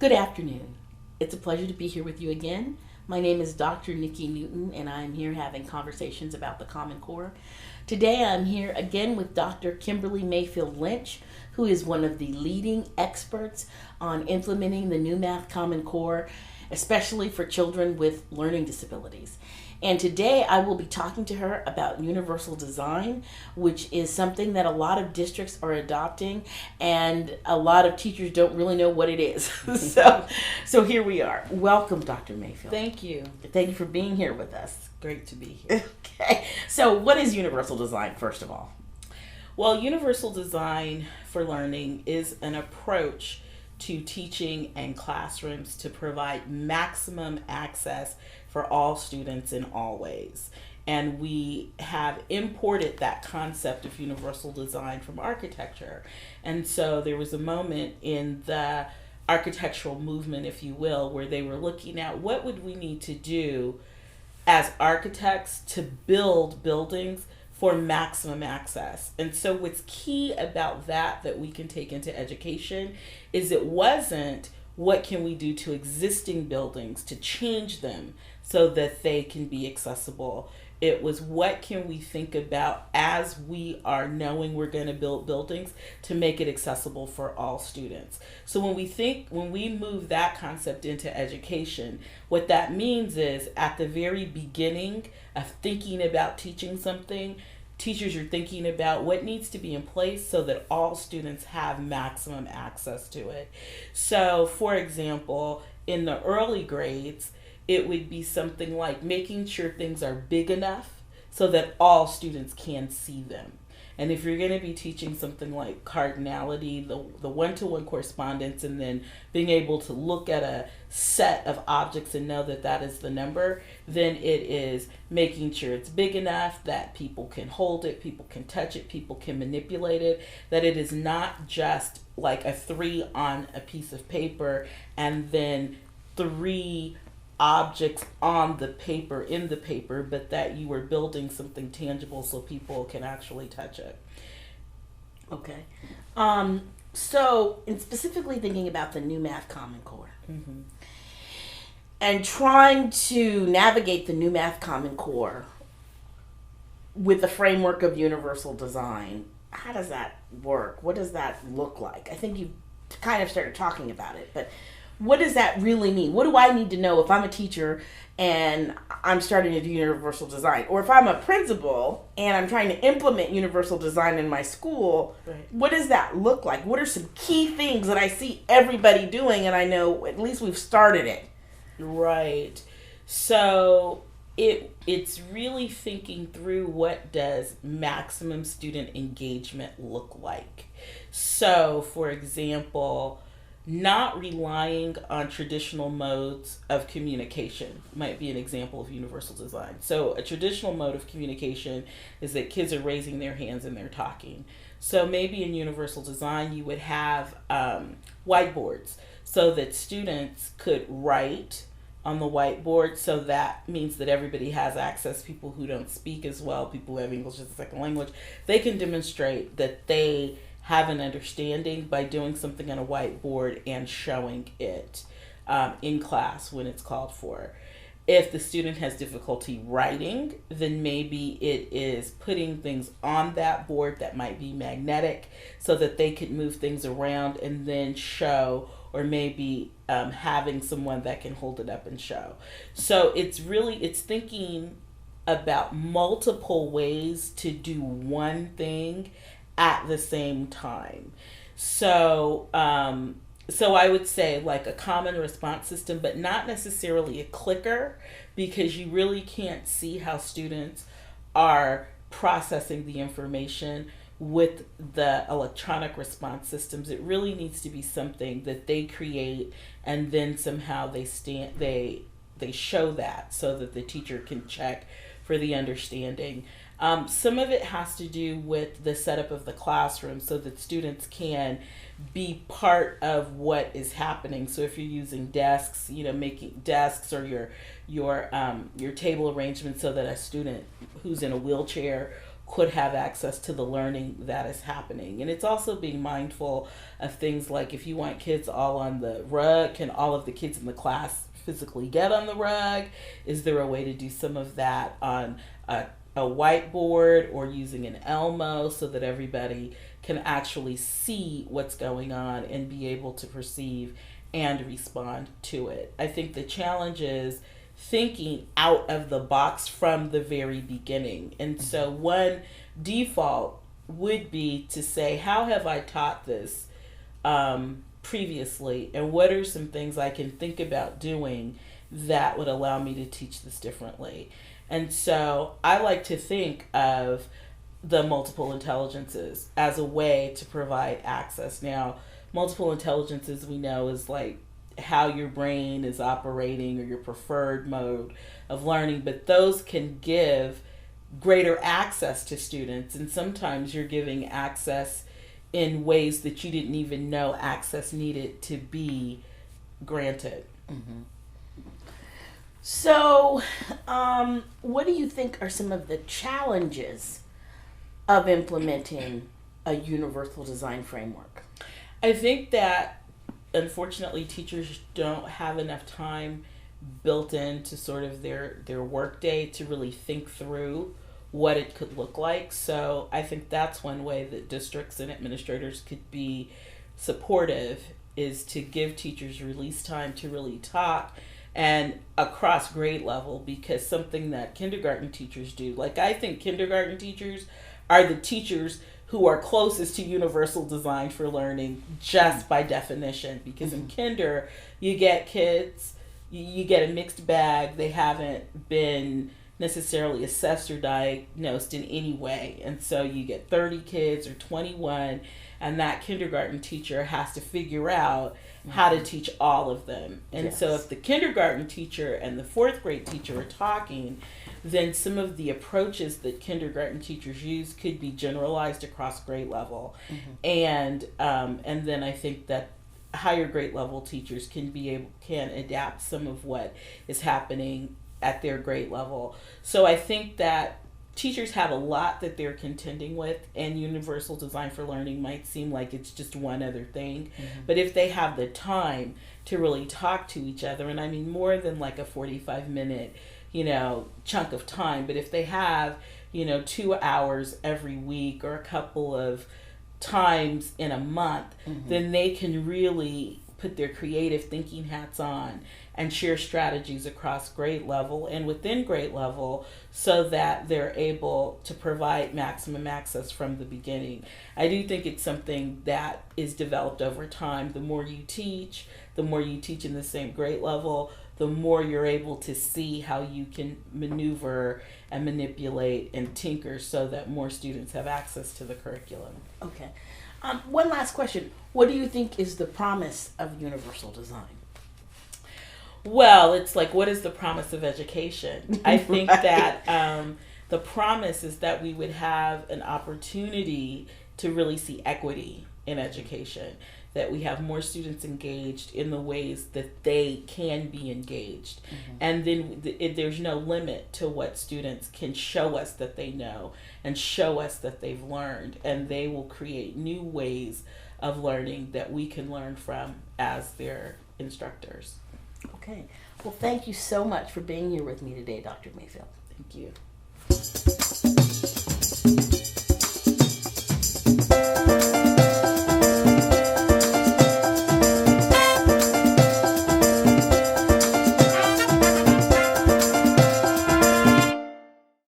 Good afternoon. It's a pleasure to be here with you again. My name is Dr. Nicki Newton, and I'm here having conversations about the Common Core. Today I'm here again with Dr. Kimberly Mayfield Lynch, who is one of the leading experts on implementing the new Math Common Core, especially for children with learning disabilities. And today I will be talking to her about universal design, which is something that a lot of districts are adopting and a lot of teachers don't really know what it is. So here we are. Welcome, Dr. Mayfield. Thank you. Thank you for being here with us. Great to be here. Okay. So what is universal design, first of all? Well, universal design for learning is an approach to teaching and classrooms to provide maximum access for all students in all ways. And we have imported that concept of universal design from architecture. And so there was a moment in the architectural movement, if you will, where they were looking at what would we need to do as architects to build buildings for maximum access. And so what's key about that we can take into education is it wasn't what can we do to existing buildings to change them so that they can be accessible. It was what can we think about as we are knowing we're going to build buildings to make it accessible for all students. So when we move that concept into education, what that means is at the very beginning of thinking about teaching something, teachers are thinking about what needs to be in place so that all students have maximum access to it. So for example, in the early grades, it would be something like making sure things are big enough so that all students can see them. And if you're going to be teaching something like cardinality, the one-to-one correspondence, and then being able to look at a set of objects and know that that is the number, then it is making sure it's big enough that people can hold it, people can touch it, people can manipulate it, that it is not just like a 3 on a piece of paper and then 3 objects on the paper, in the paper, but that you are building something tangible so people can actually touch it. Okay. So in specifically thinking about the new Math Common Core and trying to navigate the new Math Common Core with the framework of universal design, how does that work? What does that look like? I think you kind of started talking about it, but what does that really mean? What do I need to know if I'm a teacher and I'm starting to do universal design? Or if I'm a principal and I'm trying to implement universal design in my school, Right. What does that look like? What are some key things that I see everybody doing and I know at least we've started it? Right. So it's really thinking through what does maximum student engagement look like. So for example, not relying on traditional modes of communication might be an example of universal design. So a traditional mode of communication is that kids are raising their hands and they're talking. So maybe in universal design you would have whiteboards so that students could write on the whiteboard. So that means that everybody has access. People who don't speak as well, people who have English as a second language, they can demonstrate that they have an understanding by doing something on a whiteboard and showing it in class when it's called for. If the student has difficulty writing, then maybe it is putting things on that board that might be magnetic so that they could move things around and then show, or maybe having someone that can hold it up and show. So it's thinking about multiple ways to do one thing at the same time. So I would say like a common response system, but not necessarily a clicker, because you really can't see how students are processing the information with the electronic response systems. It really needs to be something that they create and then somehow they show that so that the teacher can check for the understanding. Some of it has to do with the setup of the classroom so that students can be part of what is happening. So if you're using desks, making desks or your table arrangement so that a student who's in a wheelchair could have access to the learning that is happening. And it's also being mindful of things like, if you want kids all on the rug, can all of the kids in the class physically get on the rug? Is there a way to do some of that on a whiteboard or using an Elmo so that everybody can actually see what's going on and be able to perceive and respond to it? I think the challenge is thinking out of the box from the very beginning. And so one default would be to say, how have I taught this previously, and what are some things I can think about doing that would allow me to teach this differently? And so I like to think of the multiple intelligences as a way to provide access. Now, multiple intelligences, we know, is like how your brain is operating or your preferred mode of learning, but those can give greater access to students, and sometimes you're giving access in ways that you didn't even know access needed to be granted. Mm-hmm. So, what do you think are some of the challenges of implementing a universal design framework? I think that, unfortunately, teachers don't have enough time built into sort of their workday to really think through what it could look like. So I think that's one way that districts and administrators could be supportive, is to give teachers release time to really talk, and across grade level, because something that kindergarten teachers do, like, I think kindergarten teachers are the teachers who are closest to universal design for learning just by definition, because in kinder you get kids, you get a mixed bag. They haven't been necessarily assessed or diagnosed in any way, and so you get 30 kids or 21, and that kindergarten teacher has to figure out how to teach all of them. And so if the kindergarten teacher and the fourth grade teacher are talking, then some of the approaches that kindergarten teachers use could be generalized across grade level. And then I think that higher grade level teachers can adapt some of what is happening at their grade level. So I think that teachers have a lot that they're contending with, and universal design for learning might seem like it's just one other thing. But if they have the time to really talk to each other, and I mean more than like a 45-minute, chunk of time, but if they have, 2 hours every week or a couple of times in a month, then they can really put their creative thinking hats on and share strategies across grade level and within grade level, so that they're able to provide maximum access from the beginning. I do think it's something that is developed over time. The more you teach in the same grade level, the more you're able to see how you can maneuver and manipulate and tinker so that more students have access to the curriculum. Okay. One last question. What do you think is the promise of universal design? Well, it's like, what is the promise of education? I think that the promise is that we would have an opportunity to really see equity in education, that we have more students engaged in the ways that they can be engaged. And then there's no limit to what students can show us that they know and show us that they've learned, and they will create new ways of learning that we can learn from as their instructors. Okay. Well, thank you so much for being here with me today, Dr. Mayfield. Thank you.